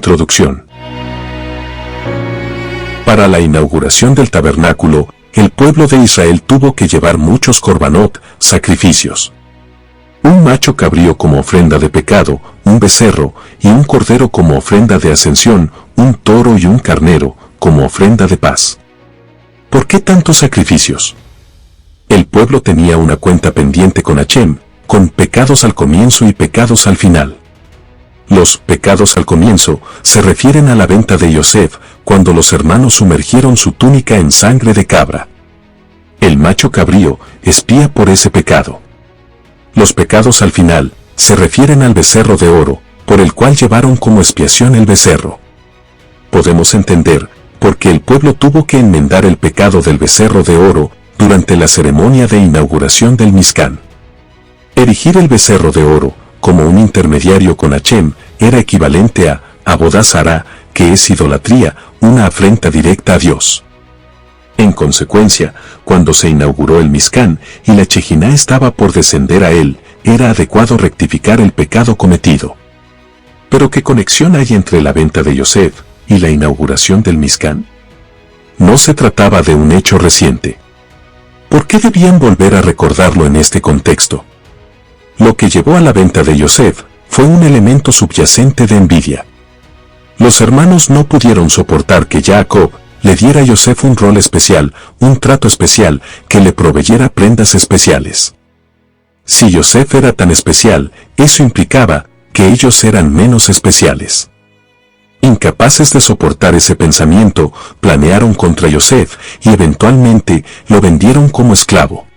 Introducción. Para la inauguración del tabernáculo, el pueblo de Israel tuvo que llevar muchos korbanot, sacrificios. Un macho cabrío como ofrenda de pecado, un becerro, y un cordero como ofrenda de ascensión, un toro y un carnero, como ofrenda de paz. ¿Por qué tantos sacrificios? El pueblo tenía una cuenta pendiente con Hashem, con pecados al comienzo y pecados al final. Los pecados al comienzo se refieren a la venta de Yosef, cuando los hermanos sumergieron su túnica en sangre de cabra. El macho cabrío expía por ese pecado. Los pecados al final se refieren al becerro de oro, por el cual llevaron como expiación el becerro. Podemos entender por qué el pueblo tuvo que enmendar el pecado del becerro de oro durante la ceremonia de inauguración del Mishkan. Erigir el becerro de oro como un intermediario con Hashem era equivalente a Abodá Zará, que es idolatría, una afrenta directa a Dios. En consecuencia, cuando se inauguró el Mishkan y la Shejiná estaba por descender a él, era adecuado rectificar el pecado cometido. ¿Pero qué conexión hay entre la venta de Yosef y la inauguración del Mishkan? No se trataba de un hecho reciente. ¿Por qué debían volver a recordarlo en este contexto? Lo que llevó a la venta de Yosef fue un elemento subyacente de envidia. Los hermanos no pudieron soportar que Jacob le diera a Yosef un rol especial, un trato especial, que le proveyera prendas especiales. Si Yosef era tan especial, eso implicaba que ellos eran menos especiales. Incapaces de soportar ese pensamiento, planearon contra Yosef y eventualmente lo vendieron como esclavo.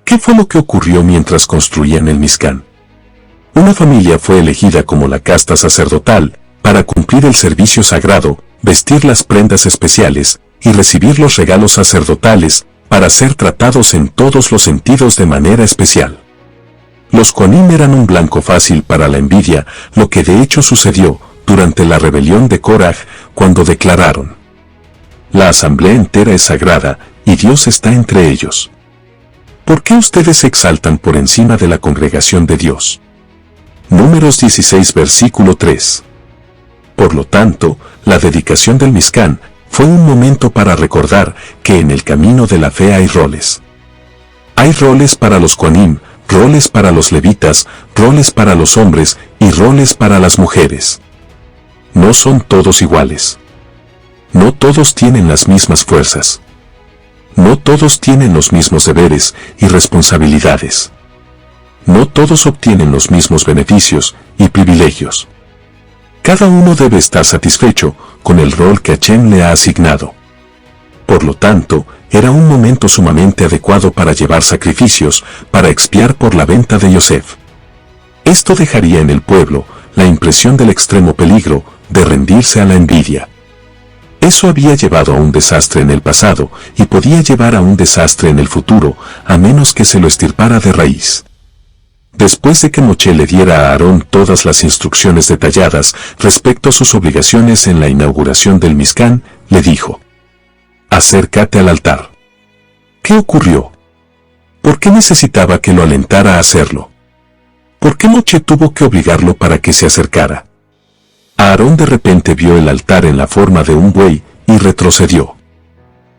¿Qué fue lo que ocurrió mientras construían el Mishkan? Una familia fue elegida como la casta sacerdotal para cumplir el servicio sagrado, vestir las prendas especiales y recibir los regalos sacerdotales para ser tratados en todos los sentidos de manera especial. Los Kohanim eran un blanco fácil para la envidia, lo que de hecho sucedió durante la rebelión de Koraj, cuando declararon: la asamblea entera es sagrada y Dios está entre ellos. ¿Por qué ustedes se exaltan por encima de la congregación de Dios? Números 16 versículo 3. Por lo tanto, la dedicación del Mishkan fue un momento para recordar que en el camino de la fe hay roles. Hay roles para los Kohanim, roles para los levitas, roles para los hombres y roles para las mujeres. No son todos iguales. No todos tienen las mismas fuerzas. No todos tienen los mismos deberes y responsabilidades. No todos obtienen los mismos beneficios y privilegios. Cada uno debe estar satisfecho con el rol que Hashem le ha asignado. Por lo tanto, era un momento sumamente adecuado para llevar sacrificios, para expiar por la venta de Yosef. Esto dejaría en el pueblo la impresión del extremo peligro de rendirse a la envidia. Eso había llevado a un desastre en el pasado y podía llevar a un desastre en el futuro, a menos que se lo extirpara de raíz. Después de que Moshe le diera a Aarón todas las instrucciones detalladas respecto a sus obligaciones en la inauguración del Mishkan, le dijo: acércate al altar. ¿Qué ocurrió? ¿Por qué necesitaba que lo alentara a hacerlo? ¿Por qué Moshe tuvo que obligarlo para que se acercara? Aarón de repente vio el altar en la forma de un buey y retrocedió.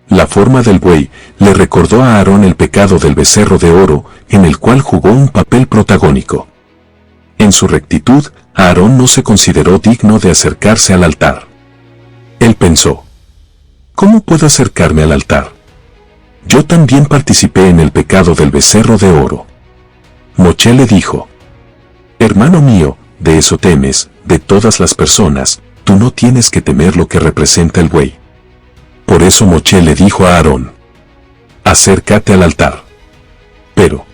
La forma del buey le recordó a Aarón el pecado del becerro de oro, en el cual jugó un papel protagónico. En su rectitud, Aarón no se consideró digno de acercarse al altar. Él pensó: ¿cómo puedo acercarme al altar? Yo también participé en el pecado del becerro de oro. Moshe le dijo: hermano mío, de eso temes, de todas las personas, tú no tienes que temer lo que representa el buey. Por eso Moshe le dijo a Aarón: acércate al altar. Pero,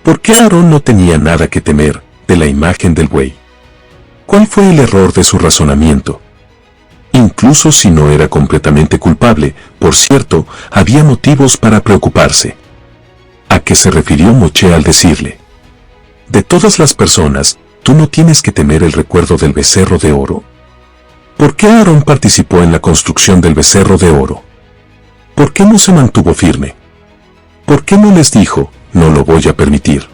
¿por qué Aarón no tenía nada que temer de la imagen del buey? ¿Cuál fue el error de su razonamiento? Incluso si no era completamente culpable, por cierto, había motivos para preocuparse. ¿A qué se refirió Moshe al decirle: de todas las personas, tú no tienes que temer el recuerdo del becerro de oro? ¿Por qué Aarón participó en la construcción del becerro de oro? ¿Por qué no se mantuvo firme? ¿Por qué no les dijo: no lo voy a permitir?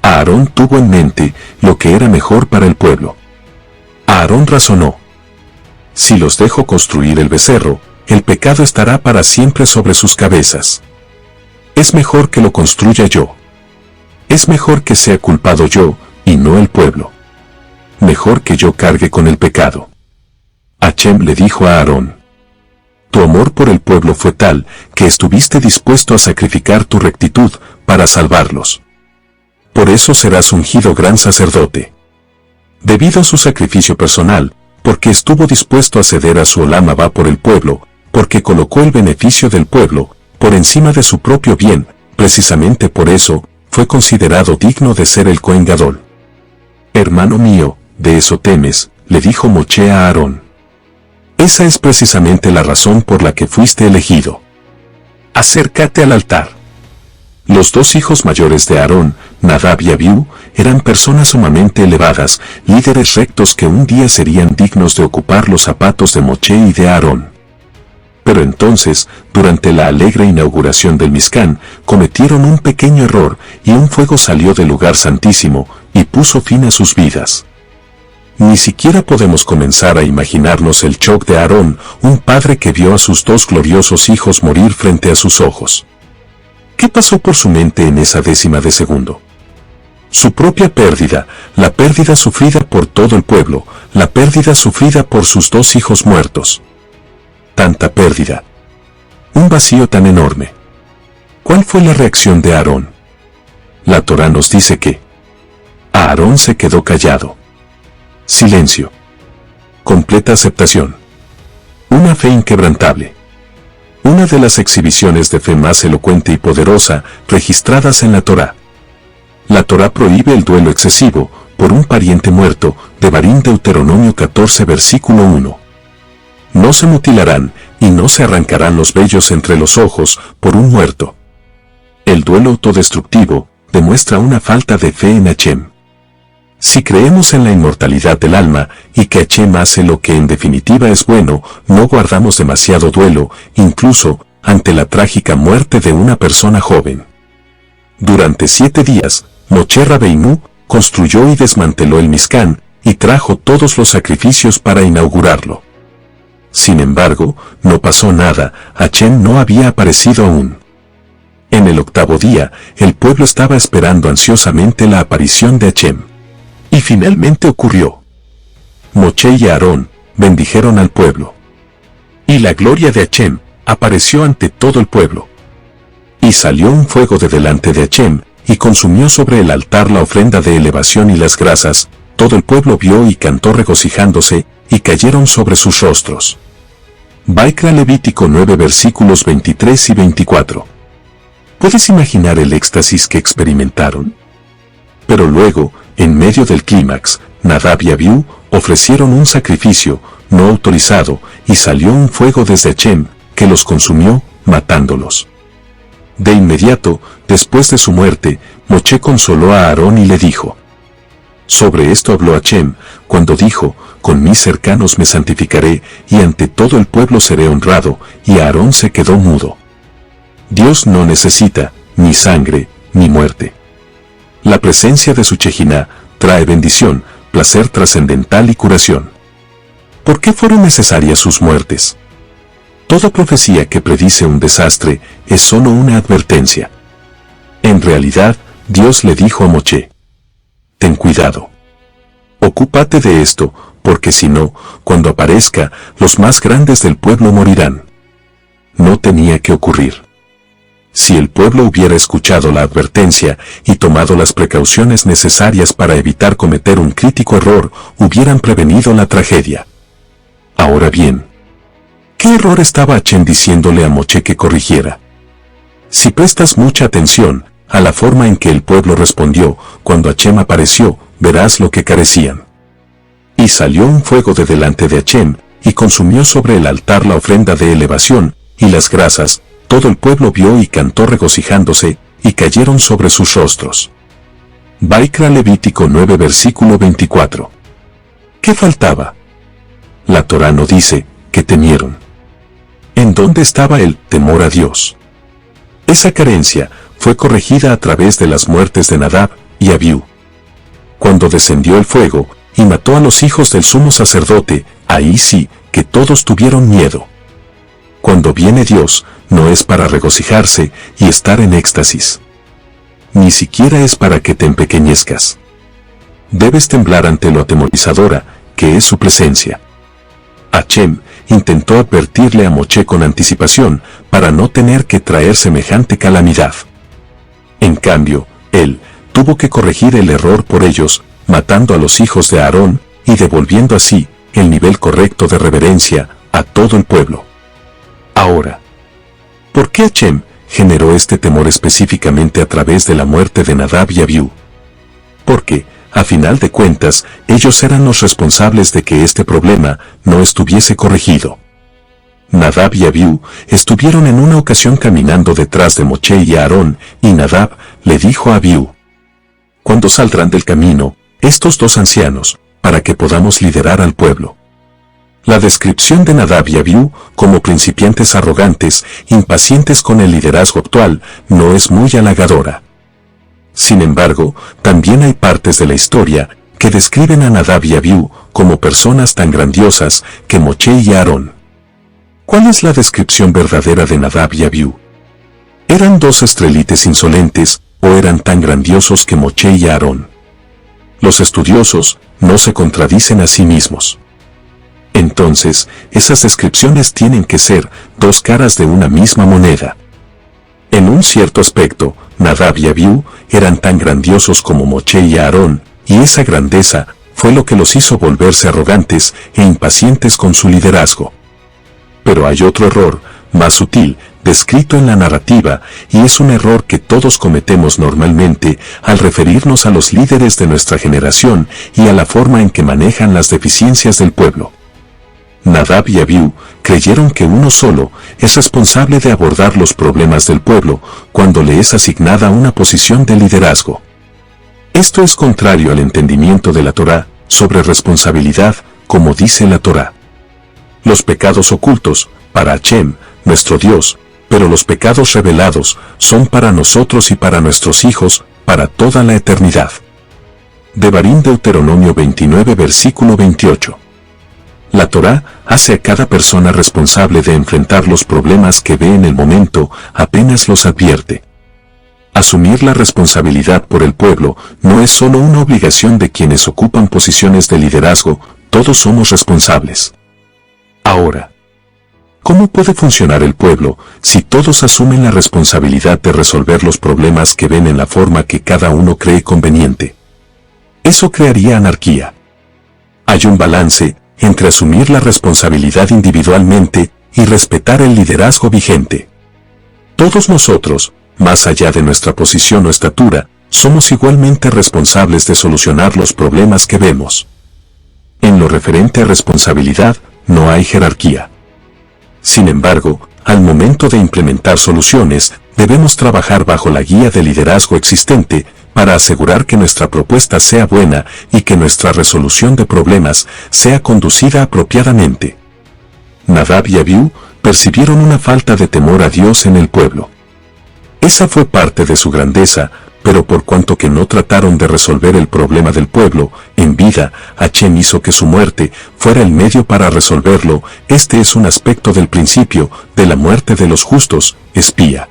Aarón tuvo en mente lo que era mejor para el pueblo. Aarón Aarón razonó: si los dejo construir el becerro, el pecado estará para siempre sobre sus cabezas. Es mejor que lo construya yo. Es mejor que sea culpado yo, y no el pueblo. Mejor que yo cargue con el pecado. Hashem le dijo a Aarón: tu amor por el pueblo fue tal, que estuviste dispuesto a sacrificar tu rectitud para salvarlos. Por eso serás ungido gran sacerdote. Debido a su sacrificio personal, porque estuvo dispuesto a ceder a su Olam Abba por el pueblo, porque colocó el beneficio del pueblo por encima de su propio bien, precisamente por eso, fue considerado digno de ser el Cohen Gadol. Hermano mío, de eso temes, le dijo Moshe a Aarón. Esa es precisamente la razón por la que fuiste elegido. Acércate al altar. Los dos hijos mayores de Aarón, Nadab y Abiú, eran personas sumamente elevadas, líderes rectos que un día serían dignos de ocupar los zapatos de Moshe y de Aarón. Pero entonces, durante la alegre inauguración del Mishkan, cometieron un pequeño error y un fuego salió del lugar santísimo y puso fin a sus vidas. Ni siquiera podemos comenzar a imaginarnos el shock de Aarón, un padre que vio a sus dos gloriosos hijos morir frente a sus ojos. ¿Qué pasó por su mente en esa décima de segundo? Su propia pérdida, la pérdida sufrida por todo el pueblo, la pérdida sufrida por sus dos hijos muertos. Tanta pérdida. Un vacío tan enorme. ¿Cuál fue la reacción de Aarón? La Torá nos dice que Aarón se quedó callado. Silencio. Completa aceptación. Una fe inquebrantable. Una de las exhibiciones de fe más elocuente y poderosa registradas en la Torá. La Torá prohíbe el duelo excesivo por un pariente muerto, Devarim Deuteronomio 14 versículo 1. No se mutilarán y no se arrancarán los vellos entre los ojos por un muerto. El duelo autodestructivo demuestra una falta de fe en Hashem. Si creemos en la inmortalidad del alma y que Hashem hace lo que en definitiva es bueno, no guardamos demasiado duelo, incluso ante la trágica muerte de una persona joven. Durante 7 días, Moshe Rabbeinu construyó y desmanteló el Mishkan y trajo todos los sacrificios para inaugurarlo. Sin embargo, no pasó nada, Hashem no había aparecido aún. En el 8º día, el pueblo estaba esperando ansiosamente la aparición de Hashem. Y finalmente ocurrió. Moshe y Aarón bendijeron al pueblo. Y la gloria de Hashem apareció ante todo el pueblo. Y salió un fuego de delante de Hashem, y consumió sobre el altar la ofrenda de elevación y las grasas. Todo el pueblo vio y cantó regocijándose, y cayeron sobre sus rostros. Vaikra Levítico 9 versículos 23 y 24. ¿Puedes imaginar el éxtasis que experimentaron? Pero luego, en medio del clímax, Nadab y Abiú ofrecieron un sacrificio no autorizado, y salió un fuego desde Hashem, que los consumió, matándolos. De inmediato, después de su muerte, Moshe consoló a Aarón y le dijo. Sobre esto habló Hashem, cuando dijo, con mis cercanos me santificaré, y ante todo el pueblo seré honrado, y Aarón se quedó mudo. Dios no necesita, ni sangre, ni muerte. La presencia de su Shejiná trae bendición, placer trascendental y curación. ¿Por qué fueron necesarias sus muertes? Toda profecía que predice un desastre es solo una advertencia. En realidad, Dios le dijo a Moshe: ten cuidado. Ocúpate de esto, porque si no, cuando aparezca, los más grandes del pueblo morirán. No tenía que ocurrir. Si el pueblo hubiera escuchado la advertencia y tomado las precauciones necesarias para evitar cometer un crítico error, hubieran prevenido la tragedia. Ahora bien, ¿qué error estaba Hashem diciéndole a Moshe que corrigiera? Si prestas mucha atención a la forma en que el pueblo respondió cuando Hashem apareció, verás lo que carecían. Y salió un fuego de delante de Hashem, y consumió sobre el altar la ofrenda de elevación, y las grasas. Todo el pueblo vio y cantó regocijándose, y cayeron sobre sus rostros. Vaikra Levítico 9 versículo 24. ¿Qué faltaba? La Torá no dice que temieron. ¿En dónde estaba el temor a Dios? Esa carencia fue corregida a través de las muertes de Nadab y Abiú. Cuando descendió el fuego, y mató a los hijos del sumo sacerdote, ahí sí, que todos tuvieron miedo. Cuando viene Dios, no es para regocijarse y estar en éxtasis. Ni siquiera es para que te empequeñezcas. Debes temblar ante lo atemorizadora, que es su presencia. Hachem intentó advertirle a Moshe con anticipación para no tener que traer semejante calamidad. En cambio, él tuvo que corregir el error por ellos, matando a los hijos de Aarón y devolviendo así el nivel correcto de reverencia a todo el pueblo. Ahora, ¿por qué Hachem generó este temor específicamente a través de la muerte de Nadab y Abiú? Porque, a final de cuentas, ellos eran los responsables de que este problema no estuviese corregido. Nadab y Abiú estuvieron en una ocasión caminando detrás de Moshe y Aarón, y Nadab le dijo a Abiú: «¿Cuándo saldrán del camino estos dos ancianos, para que podamos liderar al pueblo?» La descripción de Nadab y Abiú como principiantes arrogantes, impacientes con el liderazgo actual, no es muy halagadora. Sin embargo, también hay partes de la historia que describen a Nadab y Abiú como personas tan grandiosas que Moshe y Aarón. ¿Cuál es la descripción verdadera de Nadab y Abiú? ¿Eran dos estrelites insolentes o eran tan grandiosos que Moshe y Aarón? Los estudiosos no se contradicen a sí mismos. Entonces, esas descripciones tienen que ser dos caras de una misma moneda. En un cierto aspecto, Nadab y Abiú eran tan grandiosos como Moshe y Aarón, y esa grandeza fue lo que los hizo volverse arrogantes e impacientes con su liderazgo. Pero hay otro error, más sutil, descrito en la narrativa, y es un error que todos cometemos normalmente al referirnos a los líderes de nuestra generación y a la forma en que manejan las deficiencias del pueblo. Nadab y Abiú creyeron que uno solo es responsable de abordar los problemas del pueblo cuando le es asignada una posición de liderazgo. Esto es contrario al entendimiento de la Torá sobre responsabilidad, como dice la Torá. Los pecados ocultos, para Hachem, nuestro Dios, pero los pecados revelados son para nosotros y para nuestros hijos, para toda la eternidad. Devarim, Deuteronomio 29, versículo 28. La Torá hace a cada persona responsable de enfrentar los problemas que ve en el momento, apenas los advierte. Asumir la responsabilidad por el pueblo no es solo una obligación de quienes ocupan posiciones de liderazgo, todos somos responsables. Ahora, ¿cómo puede funcionar el pueblo si todos asumen la responsabilidad de resolver los problemas que ven en la forma que cada uno cree conveniente? Eso crearía anarquía. Hay un balance entre asumir la responsabilidad individualmente y respetar el liderazgo vigente. Todos nosotros, más allá de nuestra posición o estatura, somos igualmente responsables de solucionar los problemas que vemos. En lo referente a responsabilidad, no hay jerarquía. Sin embargo, al momento de implementar soluciones, debemos trabajar bajo la guía de liderazgo existente para asegurar que nuestra propuesta sea buena y que nuestra resolución de problemas sea conducida apropiadamente. Nadab y Abiú percibieron una falta de temor a Dios en el pueblo. Esa fue parte de su grandeza, pero por cuanto que no trataron de resolver el problema del pueblo en vida, Hachem hizo que su muerte fuera el medio para resolverlo. Este es un aspecto del principio de la muerte de los justos, espía.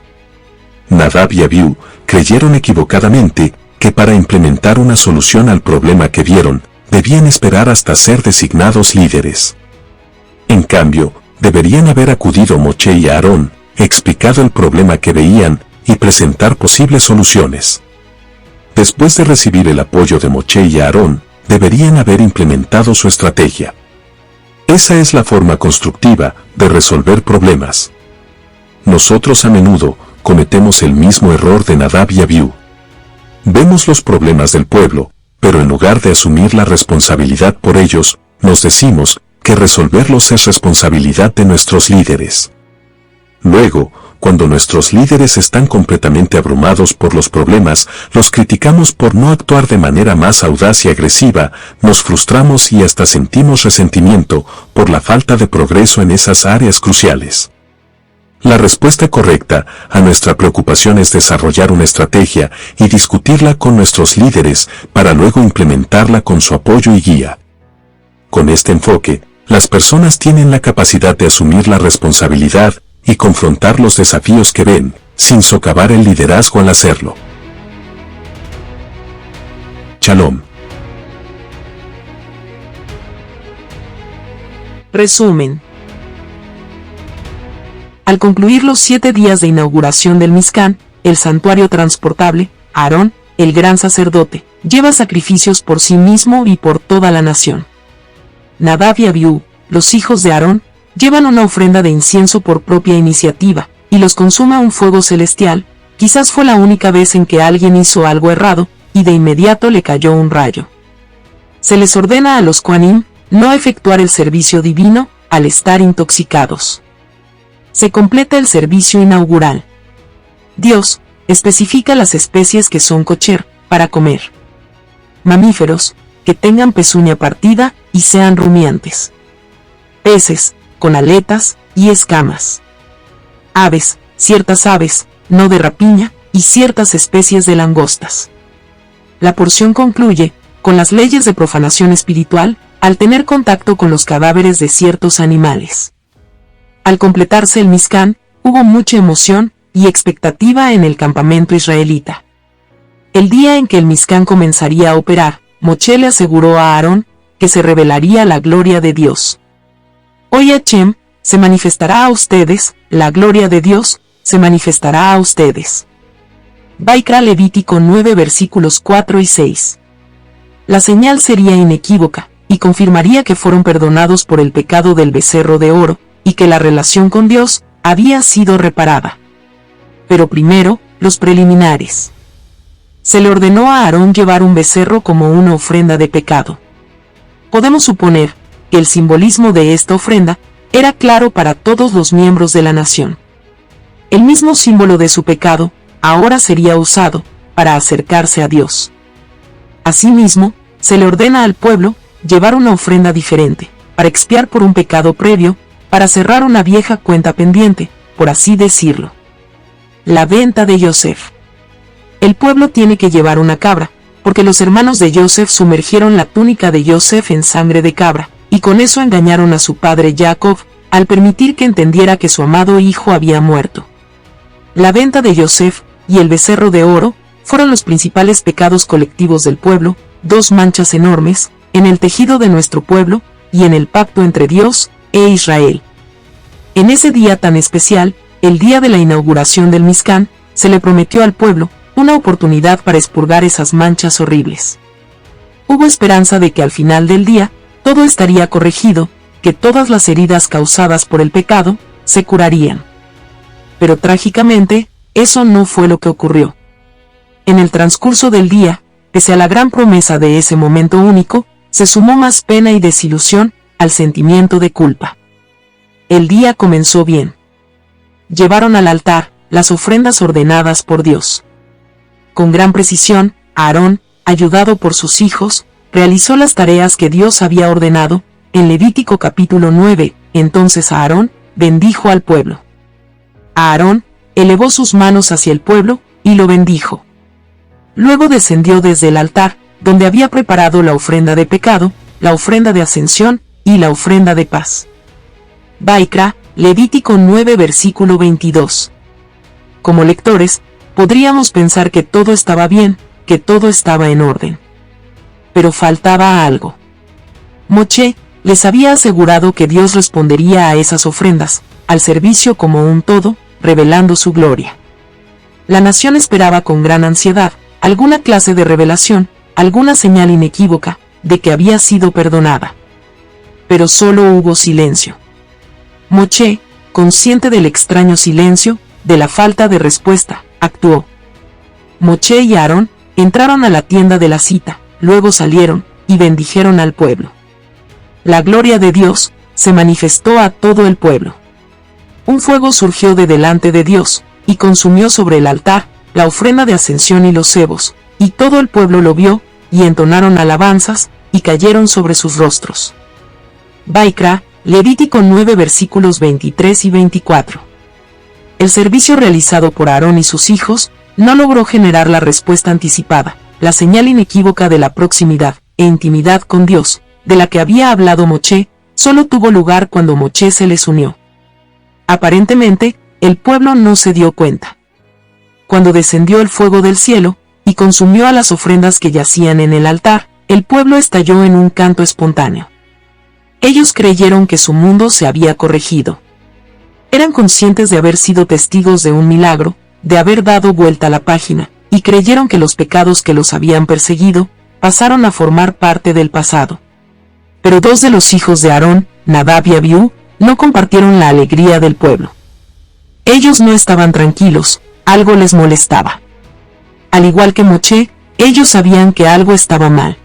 Nadab y Abiú creyeron equivocadamente que para implementar una solución al problema que vieron, debían esperar hasta ser designados líderes. En cambio, deberían haber acudido Moshe y Aarón, explicado el problema que veían y presentar posibles soluciones. Después de recibir el apoyo de Moshe y Aarón, deberían haber implementado su estrategia. Esa es la forma constructiva de resolver problemas. Nosotros a menudo cometemos el mismo error de Nadab y Abiú. Vemos los problemas del pueblo, pero en lugar de asumir la responsabilidad por ellos, nos decimos que resolverlos es responsabilidad de nuestros líderes. Luego, cuando nuestros líderes están completamente abrumados por los problemas, los criticamos por no actuar de manera más audaz y agresiva, nos frustramos y hasta sentimos resentimiento por la falta de progreso en esas áreas cruciales. La respuesta correcta a nuestra preocupación es desarrollar una estrategia y discutirla con nuestros líderes para luego implementarla con su apoyo y guía. Con este enfoque, las personas tienen la capacidad de asumir la responsabilidad y confrontar los desafíos que ven, sin socavar el liderazgo al hacerlo. Shalom. Resumen. Al concluir los 7 días de inauguración del Mishkan, el santuario transportable, Aarón, el gran sacerdote, lleva sacrificios por sí mismo y por toda la nación. Nadab y Abiú, los hijos de Aarón, llevan una ofrenda de incienso por propia iniciativa, y los consuma un fuego celestial. Quizás fue la única vez en que alguien hizo algo errado, y de inmediato le cayó un rayo. Se les ordena a los Kohanim no efectuar el servicio divino al estar intoxicados. Se completa el servicio inaugural. Dios especifica las especies que son kosher para comer. Mamíferos que tengan pezuña partida y sean rumiantes. Peces con aletas y escamas. Aves, ciertas aves, no de rapiña, y ciertas especies de langostas. La porción concluye con las leyes de profanación espiritual al tener contacto con los cadáveres de ciertos animales. Al completarse el Mishkan, hubo mucha emoción y expectativa en el campamento israelita. El día en que el Mishkan comenzaría a operar, Moshe le aseguró a Aarón que se revelaría la gloria de Dios. Hoy Hashem se manifestará a ustedes, la gloria de Dios se manifestará a ustedes. Vaikra Levítico 9 versículos 4 y 6. La señal sería inequívoca, y confirmaría que fueron perdonados por el pecado del becerro de oro, y que la relación con Dios había sido reparada. Pero primero, los preliminares. Se le ordenó a Aarón llevar un becerro como una ofrenda de pecado. Podemos suponer que el simbolismo de esta ofrenda era claro para todos los miembros de la nación. El mismo símbolo de su pecado ahora sería usado para acercarse a Dios. Asimismo, se le ordena al pueblo llevar una ofrenda diferente, para expiar por un pecado previo, para cerrar una vieja cuenta pendiente, por así decirlo. La venta de Yosef. El pueblo tiene que llevar una cabra, porque los hermanos de Yosef sumergieron la túnica de Yosef en sangre de cabra, y con eso engañaron a su padre Jacob, al permitir que entendiera que su amado hijo había muerto. La venta de Yosef y el becerro de oro fueron los principales pecados colectivos del pueblo, 2 manchas enormes, en el tejido de nuestro pueblo, y en el pacto entre Dios e Israel. En ese día tan especial, el día de la inauguración del Mishkan, se le prometió al pueblo una oportunidad para expurgar esas manchas horribles. Hubo esperanza de que al final del día, todo estaría corregido, que todas las heridas causadas por el pecado se curarían. Pero trágicamente, eso no fue lo que ocurrió. En el transcurso del día, pese a la gran promesa de ese momento único, se sumó más pena y desilusión al sentimiento de culpa. El día comenzó bien. Llevaron al altar las ofrendas ordenadas por Dios. Con gran precisión, Aarón, ayudado por sus hijos, realizó las tareas que Dios había ordenado. En Levítico capítulo 9, entonces Aarón bendijo al pueblo. Aarón elevó sus manos hacia el pueblo y lo bendijo. Luego descendió desde el altar, donde había preparado la ofrenda de pecado, la ofrenda de ascensión y la ofrenda de paz. Vaikra, Levítico 9 versículo 22. Como lectores, podríamos pensar que todo estaba bien, que todo estaba en orden. Pero faltaba algo. Moshe les había asegurado que Dios respondería a esas ofrendas, al servicio como un todo, revelando su gloria. La nación esperaba con gran ansiedad alguna clase de revelación, alguna señal inequívoca de que había sido perdonada. Pero solo hubo silencio. Moshe, consciente del extraño silencio, de la falta de respuesta, actuó. Moshe y Aarón entraron a la tienda de la cita, luego salieron y bendijeron al pueblo. La gloria de Dios se manifestó a todo el pueblo. Un fuego surgió de delante de Dios y consumió sobre el altar la ofrenda de ascensión y los cebos, y todo el pueblo lo vio, y entonaron alabanzas, y cayeron sobre sus rostros. Vaikra, Levítico 9 versículos 23 y 24. El servicio realizado por Aarón y sus hijos no logró generar la respuesta anticipada, la señal inequívoca de la proximidad e intimidad con Dios, de la que había hablado Moche, solo tuvo lugar cuando Moche se les unió. Aparentemente, el pueblo no se dio cuenta. Cuando descendió el fuego del cielo y consumió a las ofrendas que yacían en el altar, el pueblo estalló en un canto espontáneo. Ellos creyeron que su mundo se había corregido. Eran conscientes de haber sido testigos de un milagro, de haber dado vuelta a la página, y creyeron que los pecados que los habían perseguido pasaron a formar parte del pasado. Pero dos de los hijos de Aarón, Nadab y Abiú, no compartieron la alegría del pueblo. Ellos no estaban tranquilos, algo les molestaba. Al igual que Moche, ellos sabían que algo estaba mal.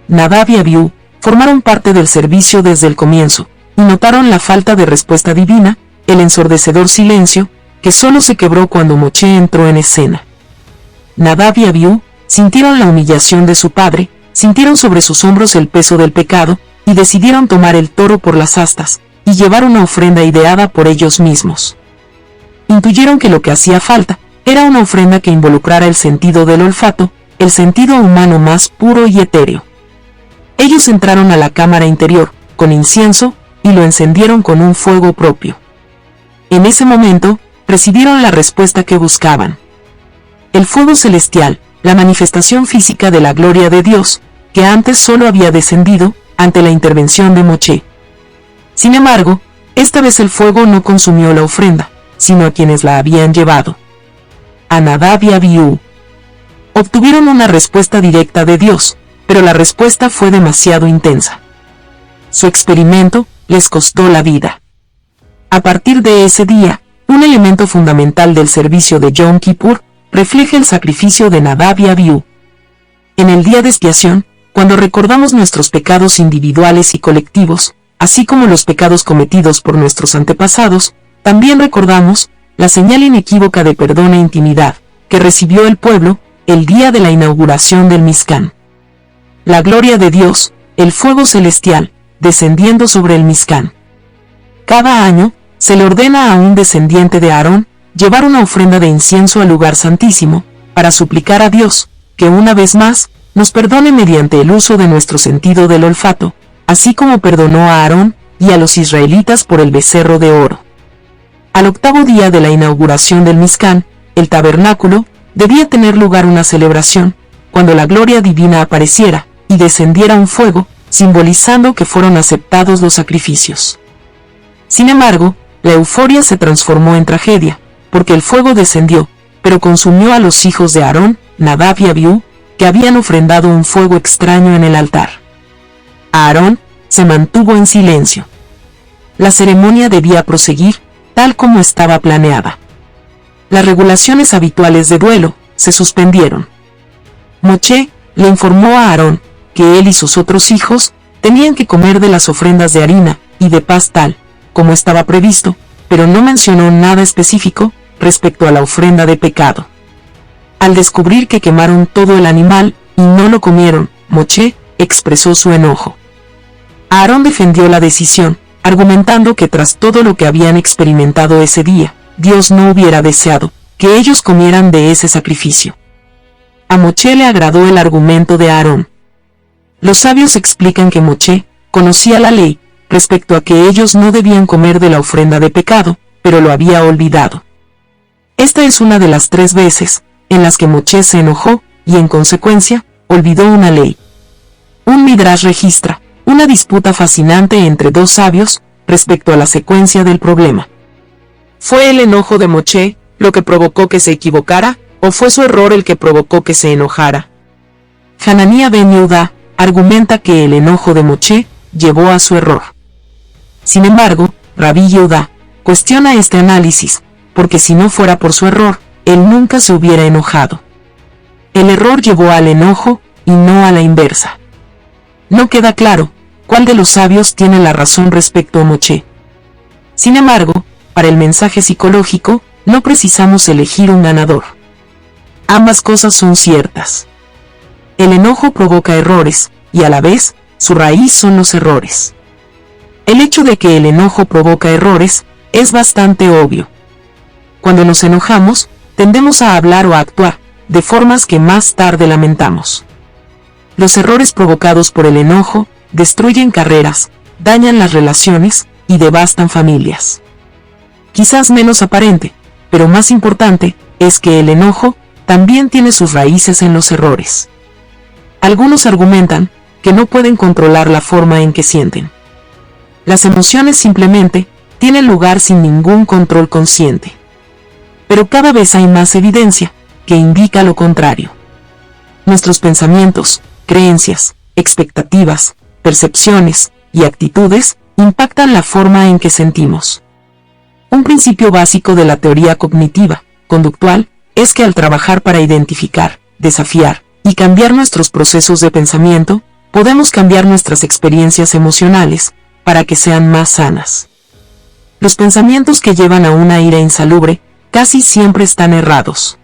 Nadab y Abiú formaron parte del servicio desde el comienzo, y notaron la falta de respuesta divina, el ensordecedor silencio, que solo se quebró cuando Moche entró en escena. Nadab y Abiú sintieron la humillación de su padre, sintieron sobre sus hombros el peso del pecado, y decidieron tomar el toro por las astas, y llevar una ofrenda ideada por ellos mismos. Intuyeron que lo que hacía falta era una ofrenda que involucrara el sentido del olfato, el sentido humano más puro y etéreo. Ellos entraron a la cámara interior, con incienso, y lo encendieron con un fuego propio. En ese momento, recibieron la respuesta que buscaban. El fuego celestial, la manifestación física de la gloria de Dios, que antes solo había descendido, ante la intervención de Moche. Sin embargo, esta vez el fuego no consumió la ofrenda, sino a quienes la habían llevado. A Nadab y Abiú. Obtuvieron una respuesta directa de Dios, pero la respuesta fue demasiado intensa. Su experimento les costó la vida. A partir de ese día, un elemento fundamental del servicio de Yom Kippur refleja el sacrificio de Nadab y Abiú. En el día de expiación, cuando recordamos nuestros pecados individuales y colectivos, así como los pecados cometidos por nuestros antepasados, también recordamos la señal inequívoca de perdón e intimidad que recibió el pueblo el día de la inauguración del Mishkan. La gloria de Dios, el fuego celestial, descendiendo sobre el Mishkan. Cada año, se le ordena a un descendiente de Aarón llevar una ofrenda de incienso al lugar santísimo, para suplicar a Dios, que una vez más, nos perdone mediante el uso de nuestro sentido del olfato, así como perdonó a Aarón y a los israelitas por el becerro de oro. Al octavo día de la inauguración del Mishkan, el tabernáculo, debía tener lugar una celebración, cuando la gloria divina apareciera, y descendiera un fuego, simbolizando que fueron aceptados los sacrificios. Sin embargo, la euforia se transformó en tragedia, porque el fuego descendió, pero consumió a los hijos de Aarón, Nadab y Abiú, que habían ofrendado un fuego extraño en el altar. Aarón se mantuvo en silencio. La ceremonia debía proseguir, tal como estaba planeada. Las regulaciones habituales de duelo se suspendieron. Moche le informó a Aarón que él y sus otros hijos tenían que comer de las ofrendas de harina y de paz tal como estaba previsto, pero no mencionó nada específico respecto a la ofrenda de pecado. Al descubrir que quemaron todo el animal y no lo comieron, Moche expresó su enojo. Aarón defendió la decisión, argumentando que tras todo lo que habían experimentado ese día, Dios no hubiera deseado que ellos comieran de ese sacrificio. A Moche le agradó el argumento de Aarón. Los sabios explican que Moche conocía la ley respecto a que ellos no debían comer de la ofrenda de pecado, pero lo había olvidado. Esta es una de las 3 veces en las que Moche se enojó y, en consecuencia, olvidó una ley. Un Midrash registra una disputa fascinante entre 2 sabios respecto a la secuencia del problema. ¿Fue el enojo de Moche lo que provocó que se equivocara, o fue su error el que provocó que se enojara? Hananía ben Yehuda argumenta que el enojo de Moche llevó a su error. Sin embargo, Rabí Yehuda cuestiona este análisis, porque si no fuera por su error, él nunca se hubiera enojado. El error llevó al enojo y no a la inversa. No queda claro cuál de los sabios tiene la razón respecto a Moche. Sin embargo, para el mensaje psicológico, no precisamos elegir un ganador. Ambas cosas son ciertas. El enojo provoca errores, y a la vez, su raíz son los errores. El hecho de que el enojo provoca errores es bastante obvio. Cuando nos enojamos, tendemos a hablar o a actuar de formas que más tarde lamentamos. Los errores provocados por el enojo destruyen carreras, dañan las relaciones y devastan familias. Quizás menos aparente, pero más importante, es que el enojo también tiene sus raíces en los errores. Algunos argumentan que no pueden controlar la forma en que sienten. Las emociones simplemente tienen lugar sin ningún control consciente. Pero cada vez hay más evidencia que indica lo contrario. Nuestros pensamientos, creencias, expectativas, percepciones y actitudes impactan la forma en que sentimos. Un principio básico de la teoría cognitiva, conductual, es que al trabajar para identificar, desafiar y cambiar nuestros procesos de pensamiento, podemos cambiar nuestras experiencias emocionales para que sean más sanas. Los pensamientos que llevan a una ira insalubre casi siempre están errados.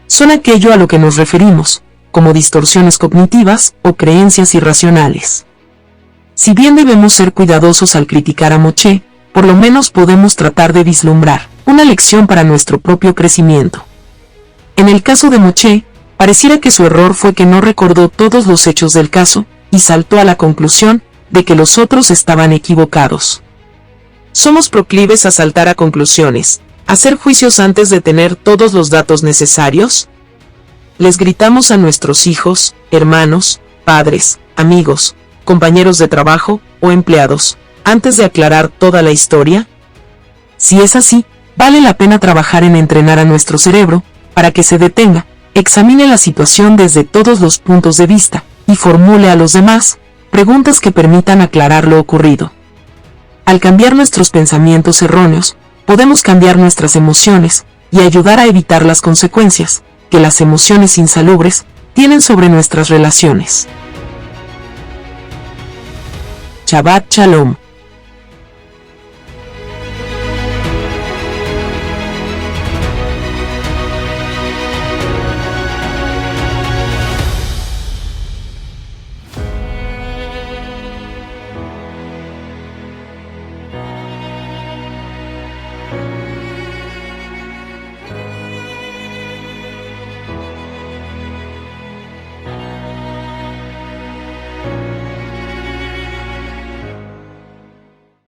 Son aquello a lo que nos referimos, como distorsiones cognitivas o creencias irracionales. Si bien debemos ser cuidadosos al criticar a Moche, por lo menos podemos tratar de vislumbrar una lección para nuestro propio crecimiento. En el caso de Moche, pareciera que su error fue que no recordó todos los hechos del caso y saltó a la conclusión de que los otros estaban equivocados. Somos proclives a saltar a conclusiones, a hacer juicios antes de tener todos los datos necesarios. Les gritamos a nuestros hijos, hermanos, padres, amigos, compañeros de trabajo o empleados, antes de aclarar toda la historia. Si es así, vale la pena trabajar en entrenar a nuestro cerebro para que se detenga, examine la situación desde todos los puntos de vista y formule a los demás preguntas que permitan aclarar lo ocurrido. Al cambiar nuestros pensamientos erróneos, podemos cambiar nuestras emociones y ayudar a evitar las consecuencias que las emociones insalubres tienen sobre nuestras relaciones. Shabbat Shalom.